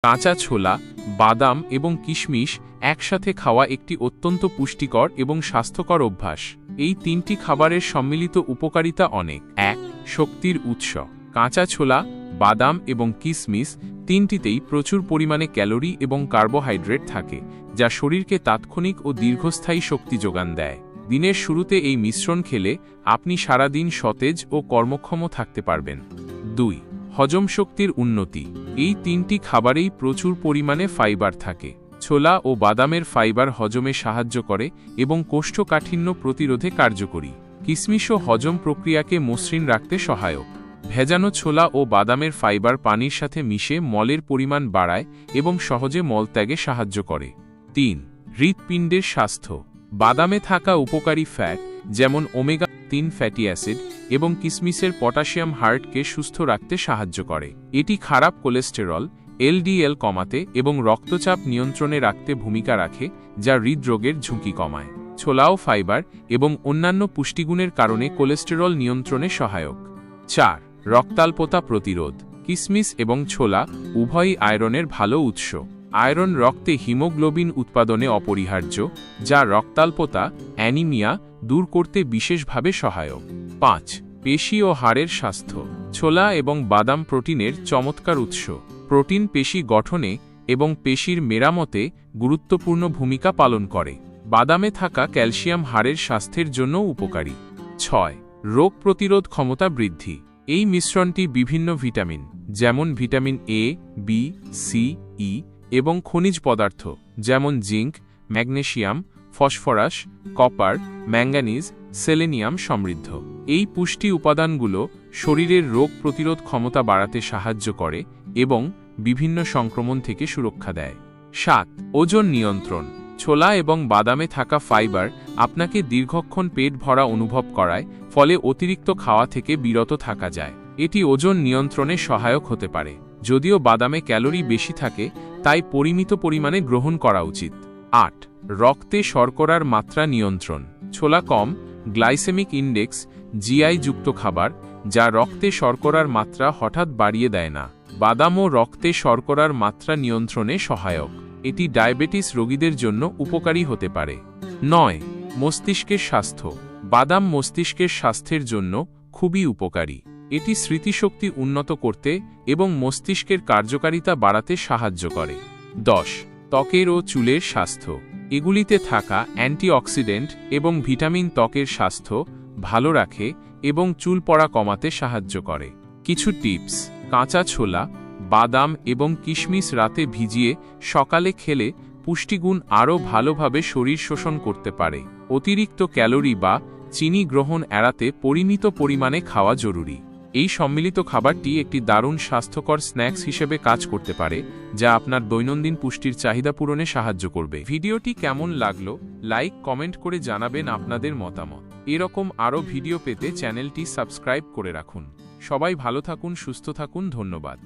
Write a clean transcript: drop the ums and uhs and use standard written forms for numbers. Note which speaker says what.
Speaker 1: কাঁচা ছোলা, বাদাম এবং কিশমিশ একসাথে খাওয়া একটি অত্যন্ত পুষ্টিকর এবং স্বাস্থ্যকর অভ্যাস। এই তিনটি খাবারের সম্মিলিত উপকারিতা অনেক। ১. শক্তির উৎস। কাঁচা ছোলা, বাদাম এবং কিশমিশ তিনটিতেই প্রচুর পরিমাণে ক্যালোরি এবং কার্বোহাইড্রেট থাকে, যা শরীরকে তাৎক্ষণিক ও দীর্ঘস্থায়ী শক্তি যোগান দেয়। দিনের শুরুতে এই মিশ্রণ খেলে আপনি সারা দিন সতেজ ও কর্মক্ষম থাকতে পারবেন। ২. হজম শক্তির উন্নতি। এই তিনটি খাবারেই প্রচুর পরিমাণে ফাইবার থাকে। ছোলা ও বাদামের ফাইবার হজমে সাহায্য করে এবং কোষ্ঠকাঠিন্য প্রতিরোধে কার্যকরী। কিশমিশও হজম প্রক্রিয়াকে মসৃণ রাখতে সহায়ক। ভেজানো ছোলা ও বাদামের ফাইবার পানির সাথে মিশে মলের পরিমাণ বাড়ায় এবং সহজে মলত্যাগে সাহায্য করে। ৩. হৃৎপিণ্ডের স্বাস্থ্য। বাদামে থাকা উপকারী ফ্যাট যেমন ওমেগা-3 ফ্যাটি অ্যাসিড এবং কিশমিশের পটাশিয়াম হার্টকে সুস্থ রাখতে সাহায্য করে। এটি খারাপ কোলেস্টেরল এলডিএল কমাতে এবং রক্তচাপ নিয়ন্ত্রণে রাখতে ভূমিকা রাখে, যা হৃদরোগের ঝুঁকি কমায়। ছোলাও ফাইবার এবং অন্যান্য পুষ্টিগুণের কারণে কোলেস্টেরল নিয়ন্ত্রণে সহায়ক। ৪. রক্তাল্পতা প্রতিরোধ। কিশমিশ এবং ছোলা উভয়ই আয়রনের ভালো উৎস। আয়রন রক্তে হিমোগ্লোবিন উৎপাদনে অপরিহার্য, যা রক্তাল্পতা অ্যানিমিয়া দূর করতে বিশেষভাবে সহায়ক। ৫. পেশি ও হাড়ের স্বাস্থ্য। ছোলা এবং বাদাম প্রোটিনের চমৎকার উৎস। প্রোটিন পেশি গঠনে এবং পেশির মেরামতে গুরুত্বপূর্ণ ভূমিকা পালন করে। বাদামে থাকা ক্যালসিয়াম হাড়ের স্বাস্থ্যের জন্য উপকারী। ৬. রোগ প্রতিরোধ ক্ষমতা বৃদ্ধি। এই মিশ্রণটি বিভিন্ন ভিটামিন যেমন ভিটামিন এ, বি, সি, ই এবং খনিজ পদার্থ যেমন zinc, magnesium, phosphorus, copper, manganese, selenium সমৃদ্ধ। এই পুষ্টি উপাদানগুলো শরীরের রোগ প্রতিরোধ ক্ষমতা বাড়াতে সাহায্য করে এবং বিভিন্ন সংক্রমণ থেকে সুরক্ষা দেয়। ৭. ওজন নিয়ন্ত্রণ। ছোলা এবং বাদামে থাকা ফাইবার আপনাকে দীর্ঘক্ষণ পেট ভরা অনুভব করায়, ফলে অতিরিক্ত খাওয়া থেকে বিরত থাকা যায়। এটি ওজন নিয়ন্ত্রণে সহায়ক হতে পারে। যদিও বাদামে ক্যালোরি বেশি থাকে, তাই পরিমিত পরিমাণে গ্রহণ করা উচিত। ৮. রক্তে শর্করার মাত্রা নিয়ন্ত্রণ। ছোলা কম গ্লাইসেমিক ইন্ডেক্স জিআই যুক্ত খাবার, যা রক্তে শর্করার মাত্রা হঠাৎ বাড়িয়ে দেয় না। বাদামও রক্তে শর্করার মাত্রা নিয়ন্ত্রণে সহায়ক। এটি ডায়াবেটিস রোগীদের জন্য উপকারী হতে পারে। ৯. মস্তিষ্কের স্বাস্থ্য। বাদাম মস্তিষ্কের স্বাস্থ্যের জন্য খুবই উপকারী। এটি স্মৃতিশক্তি উন্নত করতে এবং মস্তিষ্কের কার্যকারিতা বাড়াতে সাহায্য করে। ১০. ত্বকের ও চুলের স্বাস্থ্য। এগুলিতে থাকা অ্যান্টিঅক্সিডেন্ট এবং ভিটামিন ত্বকের স্বাস্থ্য ভালো রাখে এবং চুল পড়া কমাতে সাহায্য করে। কিছু টিপস। কাঁচা ছোলা, বাদাম এবং কিশমিশ রাতে ভিজিয়ে সকালে খেলে পুষ্টিগুণ আরও ভালোভাবে শরীর শোষণ করতে পারে। অতিরিক্ত ক্যালোরি বা চিনি গ্রহণ এড়াতে পরিমিত পরিমাণে খাওয়া জরুরি। এই সম্মিলিত খাবারটি একটি দারুণ স্বাস্থ্যকর স্ন্যাক্স হিসেবে কাজ করতে পারে, যা আপনার দৈনন্দিন পুষ্টির চাহিদা পূরণে সাহায্য করবে। ভিডিওটি কেমন লাগলো লাইক কমেন্ট করে জানাবেন আপনাদের মতামত। এরকম আরও ভিডিও পেতে চ্যানেলটি সাবস্ক্রাইব করে রাখুন। সবাই ভালো থাকুন, সুস্থ থাকুন। ধন্যবাদ।